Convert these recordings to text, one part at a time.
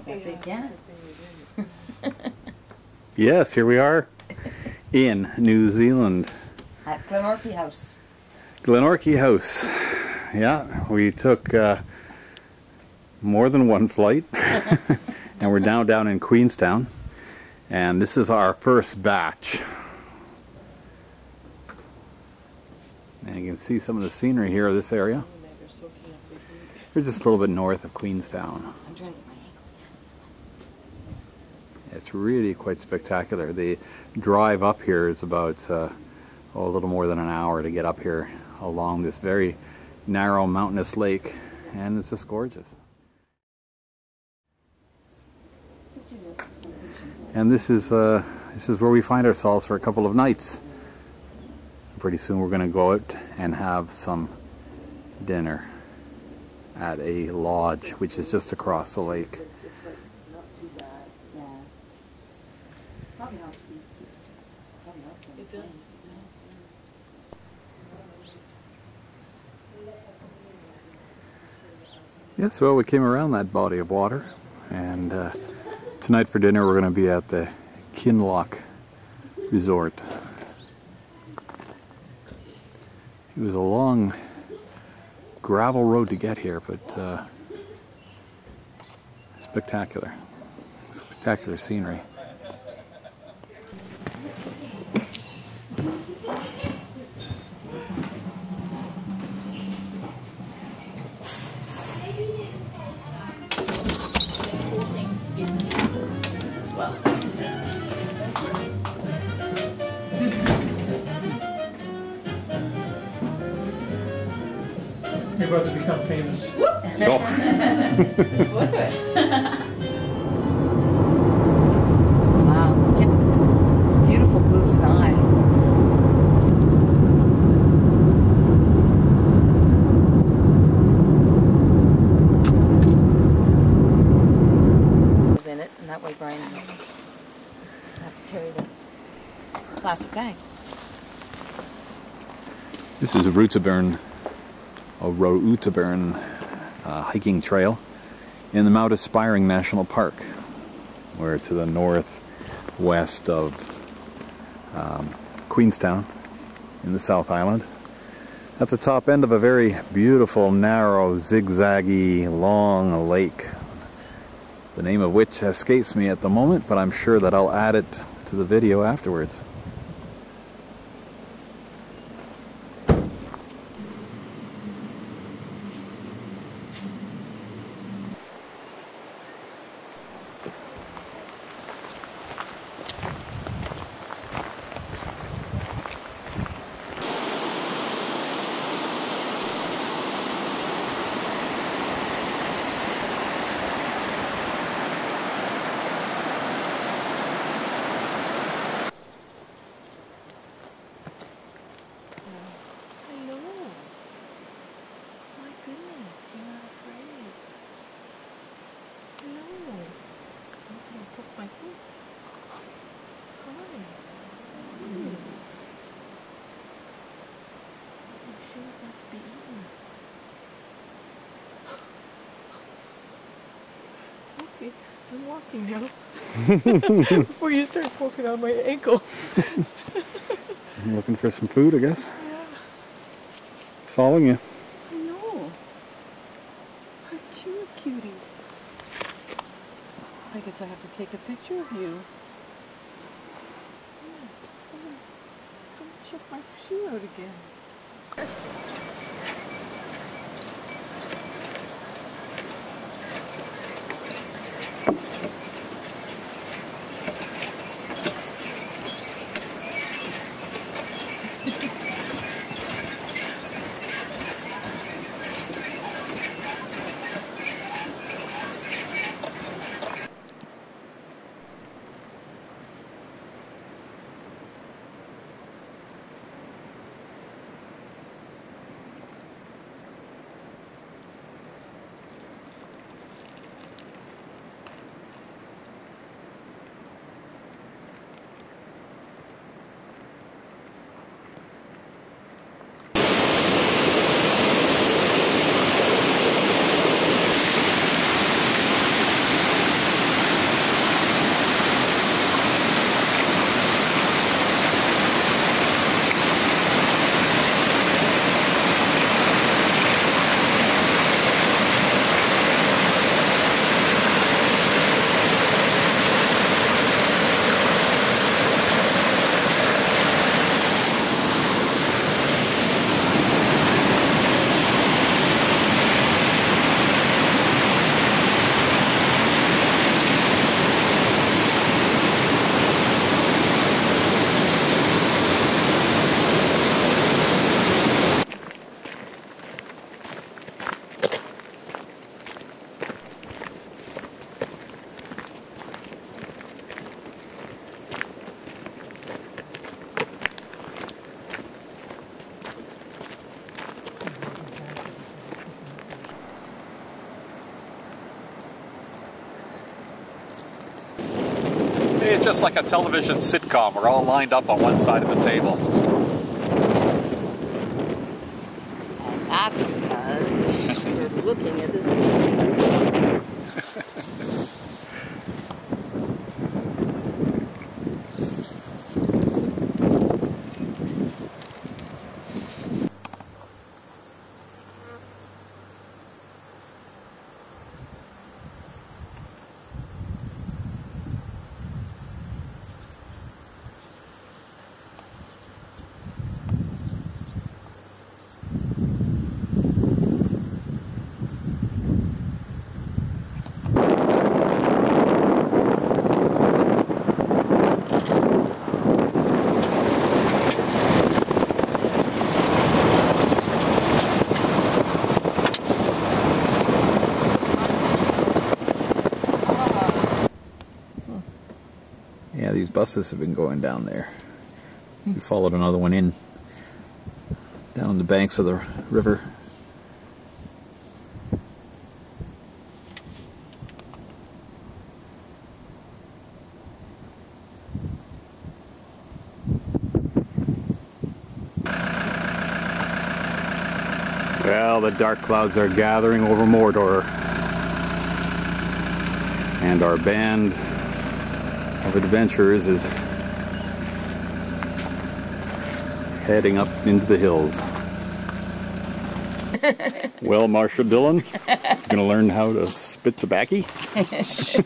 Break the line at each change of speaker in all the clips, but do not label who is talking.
bet they can.
Yes, here we are in New Zealand.
At Glenorchy House.
Glenorchy House. Yeah, we took more than one flight. And we're now down in Queenstown. And this is our first batch. And you can see some of the scenery here of this area. We're just a little bit north of Queenstown.
I'm trying to get my ankles down.
It's really quite spectacular. The drive up here is about a little more than an hour to get up here along this very narrow mountainous lake, and it's just gorgeous. And this is where we find ourselves for a couple of nights. Pretty soon we're going to go out and have some dinner at a lodge, which is just across the lake.
It's like not too bad. Yeah. Probably helps you. It does.
Yes, well, we came around that body of water, and tonight for dinner we're going to be at the Kinloch Resort. It was a long gravel road to get here, but spectacular. Spectacular scenery.
You're about to become famous.
Oh.
Look forward to it. Wow, look at the beautiful blue sky. In it, and that way Brian doesn't have to carry the plastic bag.
This is Routaburn hiking trail in the Mount Aspiring National Park. We're to the northwest of Queenstown in the South Island. At the top end of a very beautiful, narrow, zigzaggy, long lake. The name of which escapes me at the moment, but I'm sure that I'll add it to the video afterwards.
I'm walking now. Before you start poking on my ankle.
I'm looking for some food, I guess.
Yeah.
It's following you.
I know. Aren't you a cutie? I guess I have to take a picture of you. Come check my shoe out again.
it's just like a television sitcom. We're all lined up on one side of the table.
And that's because you're looking at this amazing view.
Yeah, these buses have been going down there. We followed another one in down the banks of the river. Well, the dark clouds are gathering over Mordor, and our band of adventurers is heading up into the hills. Well, Marcia Dillon, you gonna learn how to spit tobacco?
Is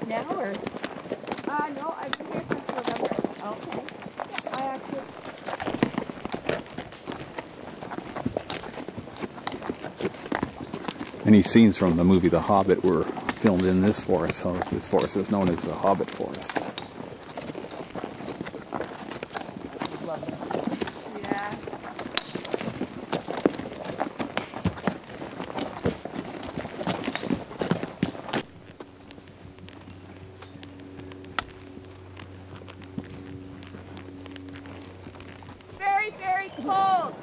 now or?
No, I've been here since November.
Okay.
I actually...
Many scenes from the movie The Hobbit were filmed in this forest, so this forest is known as the Hobbit Forest.
Yeah. Very, very cold.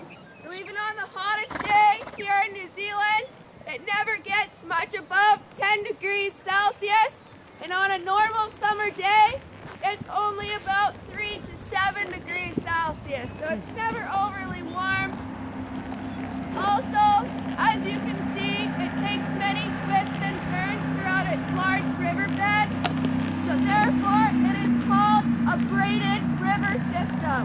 So even on the hottest day here in New Zealand, it never gets much above 10 degrees Celsius. And on a normal summer day, it's only about 3 to 7 degrees Celsius. So it's never overly warm. Also, as you can see, it takes many twists and turns throughout its large riverbed. So therefore, it is called a braided river system.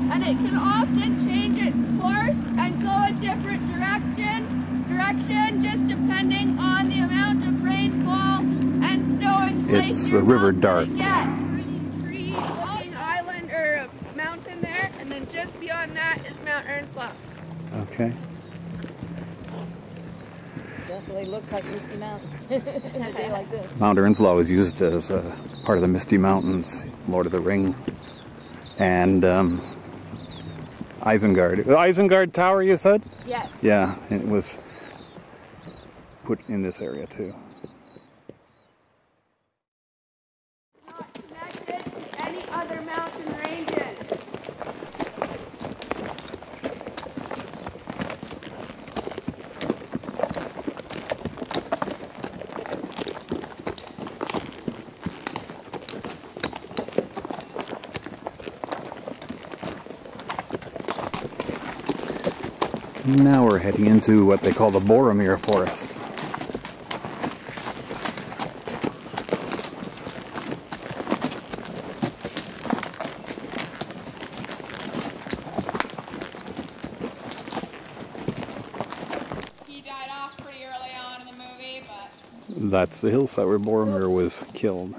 And it can often change its course and go a different direction just depending on the amount of rainfall and snow and glacier
It's the River
melt
Dart.
that it gets. Free island or a mountain there, and then just beyond that is Mount Earnshaw.
Okay.
Definitely looks like Misty Mountains in a day like this.
Mount Earnshaw is used as part of the Misty Mountains, Lord of the Ring, and Isengard. Isengard Tower, you said?
Yes.
Yeah, it was put in this area too.
Not connected to any other mountain ranges.
Now we're heading into what they call the Boromir Forest.
He died off pretty early on in the movie, but
That's the hillside where Boromir was killed.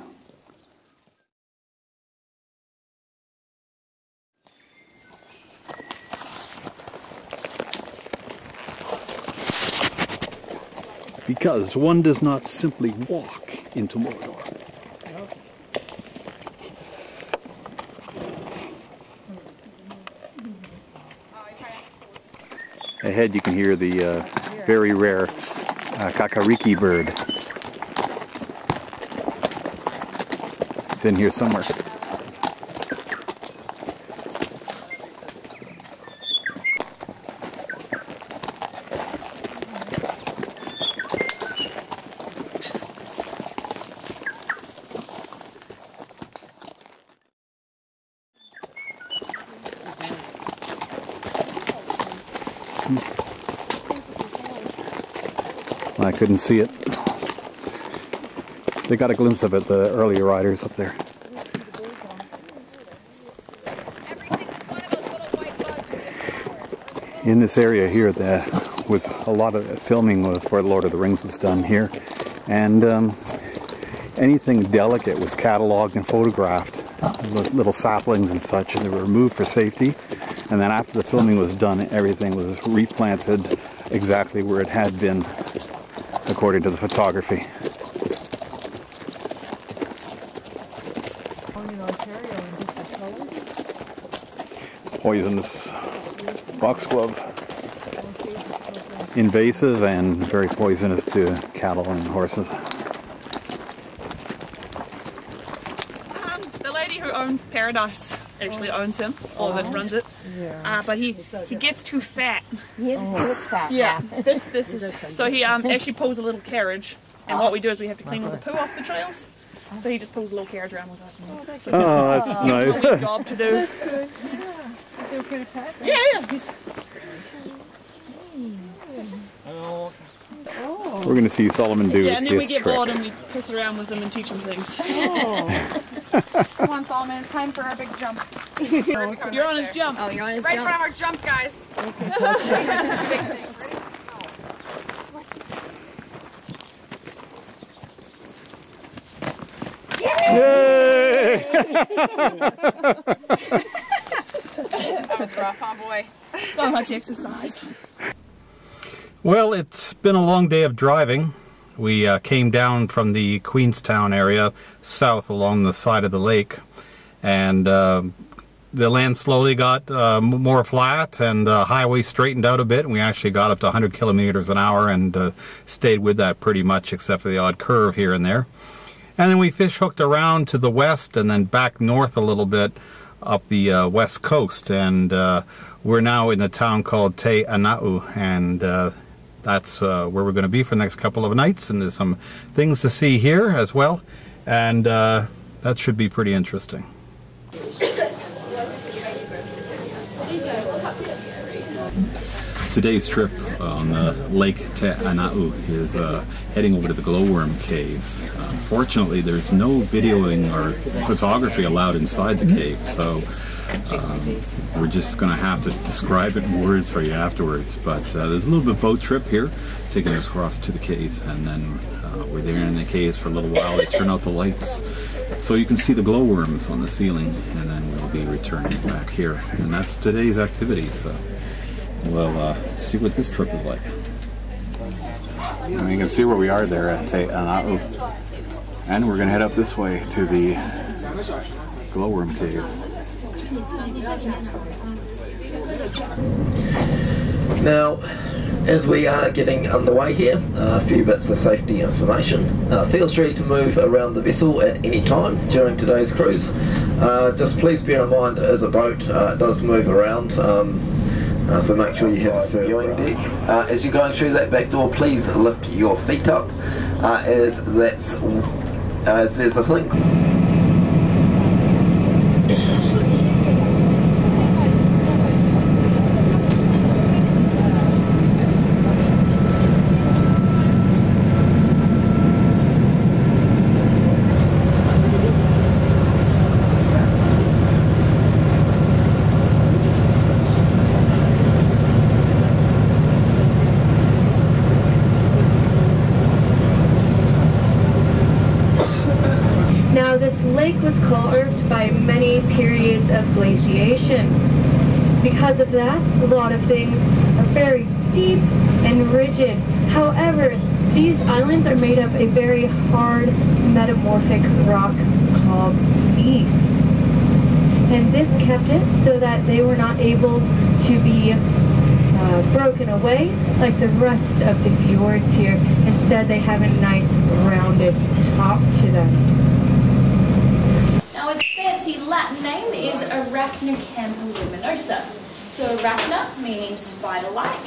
Because one does not simply walk into Mordor. Ahead you can hear the very rare kakariki bird. It's in here somewhere. I couldn't see it. They got a glimpse of it, the early riders up there. In this area here, there was a lot of filming for Lord of the Rings was done here, and anything delicate was cataloged and photographed, little saplings and such, and they were removed for safety. And then after the filming was done, everything was replanted exactly where it had been, according to the photography. Poisonous foxglove. Invasive and very poisonous to cattle and horses.
The lady who owns Paradise actually owns him, or that runs it. Yeah. But he gets too fat.
He looks fat.
Yeah. This is so he actually pulls a little carriage, and what we do is we have to clean all the poo off the trails. So he just pulls a little carriage around with us.
Oh, that's nice.
It's a job to do.
That's good. Yeah. Is it okay to pet?
Yeah, yeah. He's...
We're going to see Solomon do
and then we
his
get
trick.
bored and we piss around with him and teach him things.
Come on, Solomon, it's time for our big jump.
You're on his jump.
Oh, you're on his
Right in
jump.
front of our jump, guys. Big thing.
Yay!
That was rough, huh, boy?
It's not much exercise.
Well, it's been a long day of driving. We came down from the Queenstown area south along the side of the lake, and the land slowly got more flat, and the highway straightened out a bit, and we actually got up to 100 kilometers an hour and stayed with that pretty much, except for the odd curve here and there. And then we fish hooked around to the west and then back north a little bit up the west coast, and we're now in a town called Te Anau, and that's where we're going to be for the next couple of nights, and there's some things to see here as well, and that should be pretty interesting. Today's trip on the Lake Te Anau is heading over to the glowworm caves. Fortunately, there's no videoing or photography allowed inside the cave, so we're just going to have to describe it in words for you afterwards. But there's a little bit of boat trip here, taking us across to the caves, and then we're there in the caves for a little while. They turn out the lights so you can see the glowworms on the ceiling, and then we'll be returning back here. And that's today's activity, so we'll see what this trip is like. And you can see where we are there at Te Anau, and we're going to head up this way to the glowworm cave.
Now, as we are getting underway here, a few bits of safety information. Feel free to move around the vessel at any time during today's cruise. Just please bear in mind it is a boat, it does move around, so make sure you have a firm viewing deck. As you're going through that back door, please lift your feet up, as there's a thing.
Now, this lake was carved by many periods of glaciation. Because of that, a lot of things are very deep and rigid. However, these islands are made of a very hard metamorphic rock called gneiss. And this kept it so that they were not able to be broken away like the rest of the fjords here. Instead, they have a nice rounded top to them.
Now its fancy Latin name is Arachnocampa luminosa. So arachna meaning spider-like,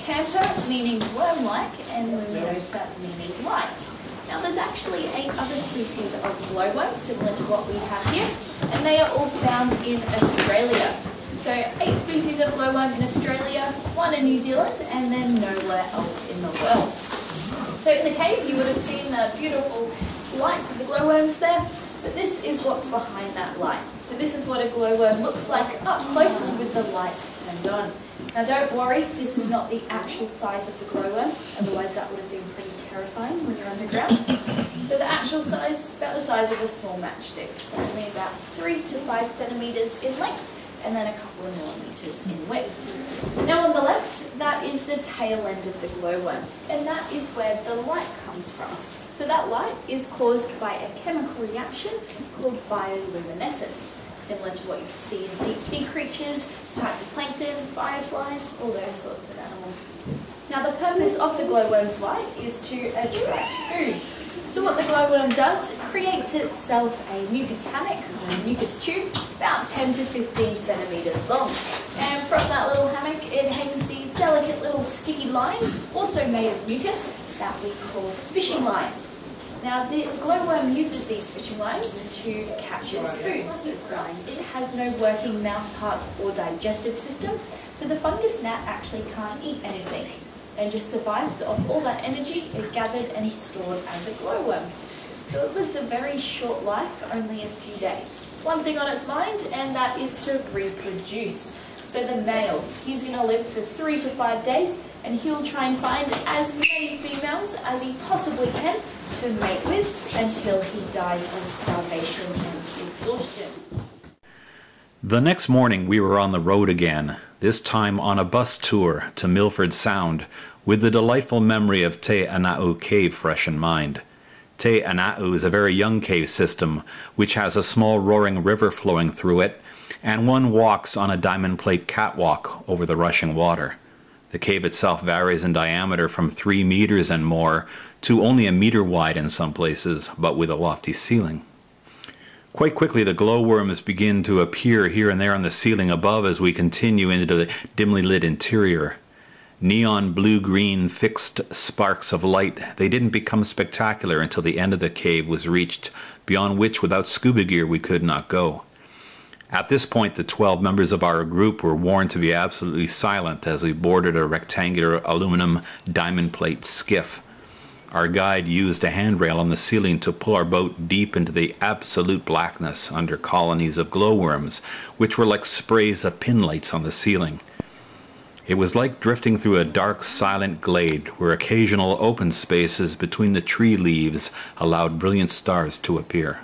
campa meaning worm-like, and luminosa meaning light. Now there's actually 8 other species of glowworm similar to what we have here, and they are all found in Australia. So 8 species of glowworm in Australia, 1 in New Zealand, and then nowhere else in the world. So in the cave you would have seen the beautiful lights of the glowworms there, but this is what's behind that light. So this is what a glowworm looks like up close with the lights turned on. Now don't worry, this is not the actual size of the glowworm, otherwise that would have been pretty terrifying when you're underground. So the actual size, about the size of a small matchstick, so only about 3 to 5 centimetres in length, and then a couple of millimetres in width. Now on the left, that is the tail end of the glowworm, and that is where the light comes from. So that light is caused by a chemical reaction called bioluminescence, similar to what you see in deep sea creatures, types of plankton, fireflies, all those sorts of animals. Now the purpose of the glowworm's light is to attract food. So what the glowworm does, it creates itself a mucus hammock, or a mucus tube, about 10 to 15 centimetres long. And from that little hammock it hangs these delicate little sticky lines, also made of mucus, that we call fishing lines. Now the glowworm uses these fishing lines to catch its food. So it has no working mouth parts or digestive system, so the fungus gnat actually can't eat anything and just survives off all that energy it gathered and stored as a glowworm. So it lives a very short life, only a few days. Just one thing on its mind, and that is to reproduce. So the male, he's going to live for 3 to 5 days, and he'll try and find as many females as he possibly can to mate with until he dies of starvation and exhaustion.
The next morning we were on the road again, this time on a bus tour to Milford Sound, with the delightful memory of Te Ana'u Cave fresh in mind. Te Ana'u is a very young cave system, which has a small roaring river flowing through it, and one walks on a diamond plate catwalk over the rushing water. The cave itself varies in diameter from 3 meters and more to only 1 meter wide in some places, but with a lofty ceiling. Quite quickly the glowworms begin to appear here and there on the ceiling above as we continue into the dimly lit interior. Neon blue-green fixed sparks of light, they didn't become spectacular until the end of the cave was reached, beyond which without scuba gear we could not go. At this point the 12 members of our group were warned to be absolutely silent as we boarded a rectangular aluminum diamond plate skiff. Our guide used a handrail on the ceiling to pull our boat deep into the absolute blackness under colonies of glowworms, which were like sprays of pin lights on the ceiling. It was like drifting through a dark, silent glade where occasional open spaces between the tree leaves allowed brilliant stars to appear.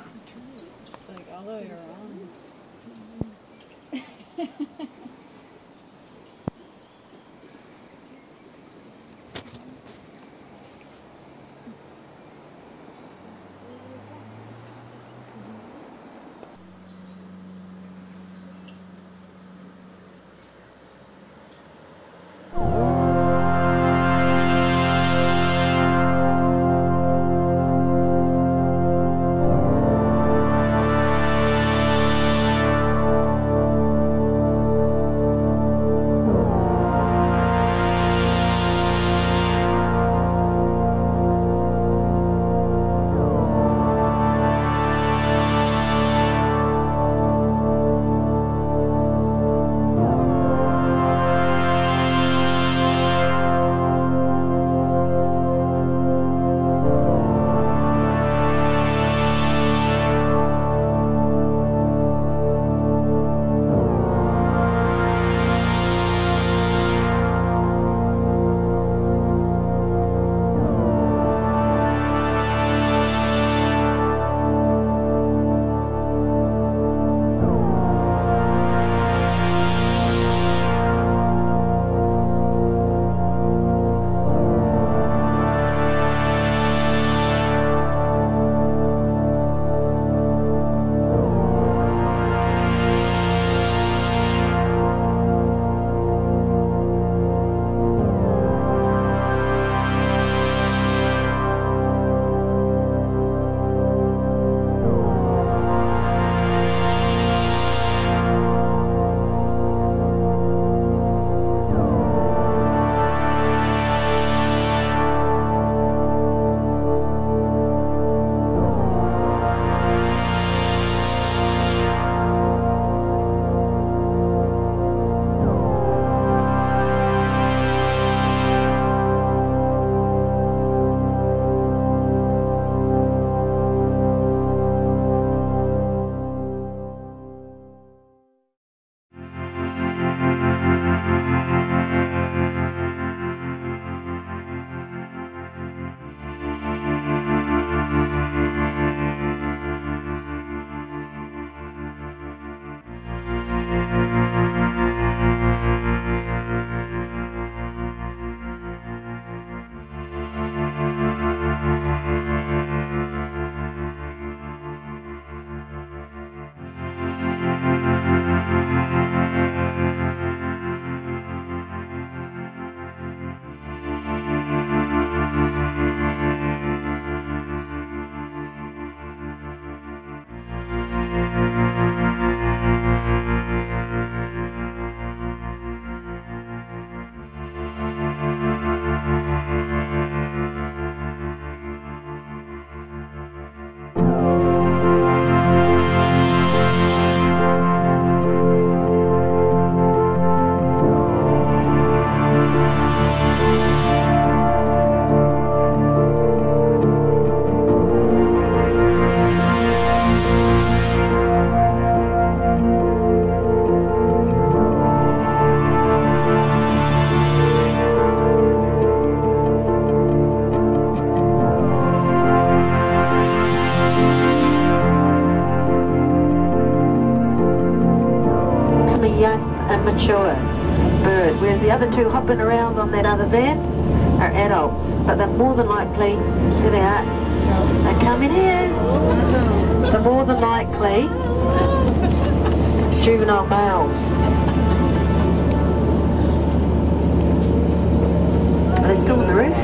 young and mature bird, whereas the other two hopping around on that other van are adults, but they're more than likely, there they are, they're coming here, they're more than likely juvenile males. Are they still on the roof?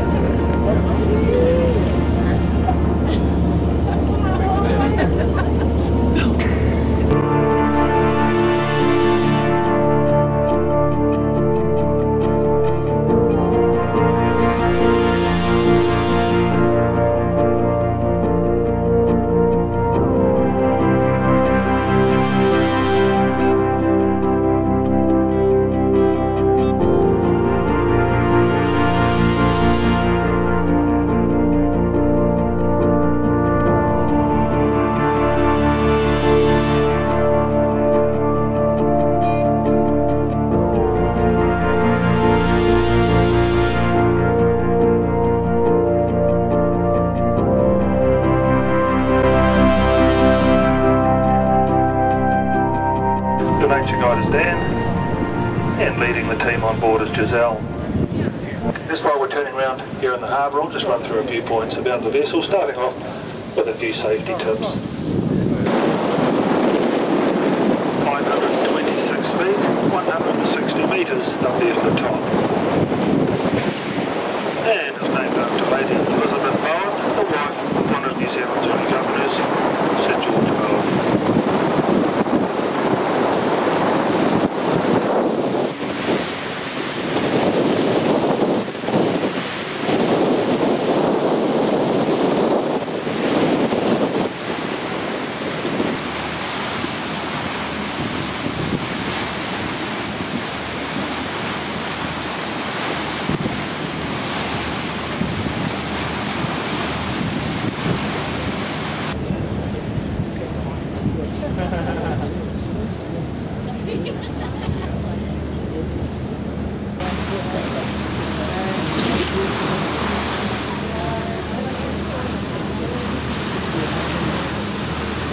Nature guide is Dan, and leading the team on board is Giselle. Just while we're turning around here in the harbour, I'll just run through a few points about the vessel, starting off with a few safety tips. 526 feet, 160 metres up there at the top. And it's named after Lady Elizabeth Bowen, the wife of one of New Zealand's early governors, Sir George Bowen.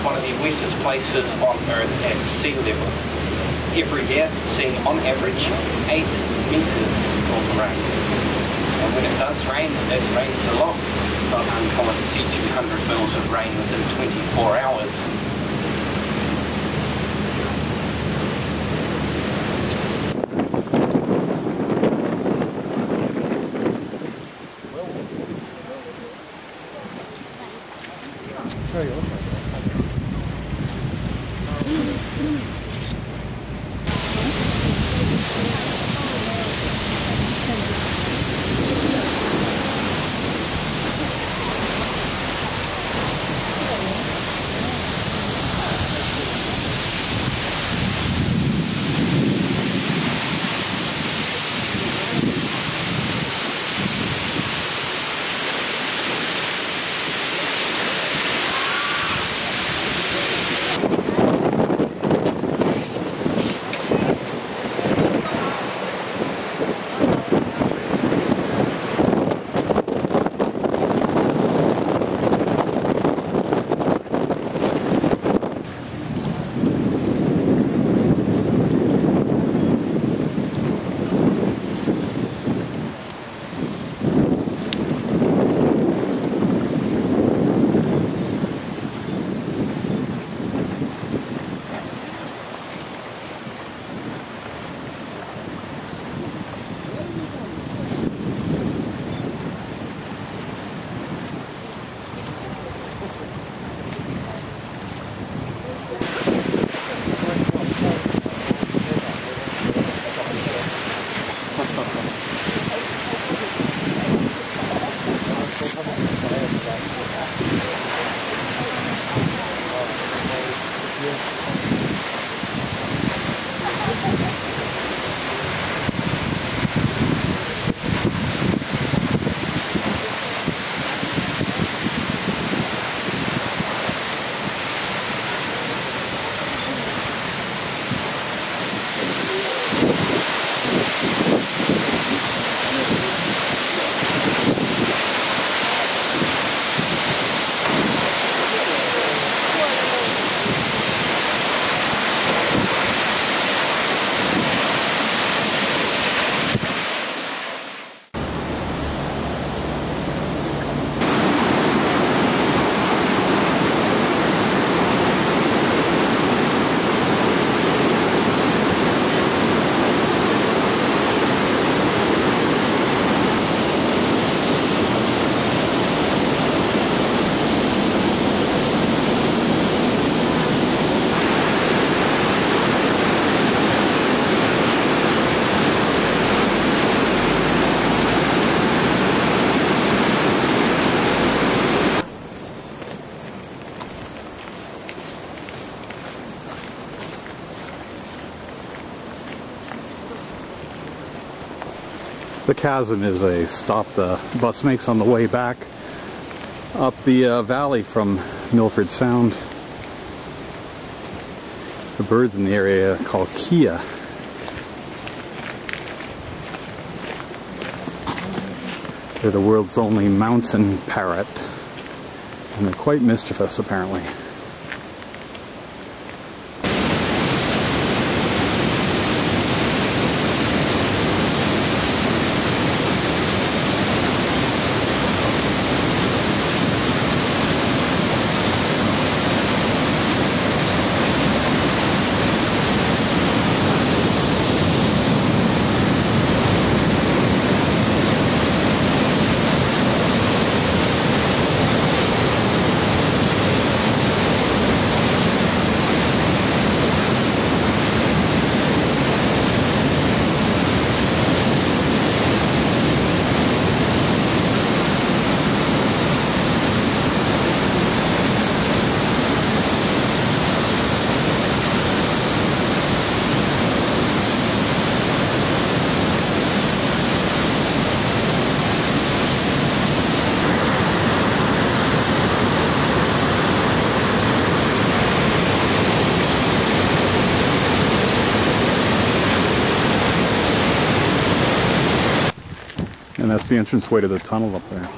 One of the wettest places on Earth at sea level. Every year, seeing on average 8 metres of rain. And when it does rain, it rains a lot. It's not uncommon to see 200 mils of rain within 24 hours.
The chasm is a stop the bus makes on the way back up the valley from Milford Sound. The birds in the area are called kia. They're the world's only mountain parrot, and they're quite mischievous apparently. And that's the entranceway to the tunnel up there.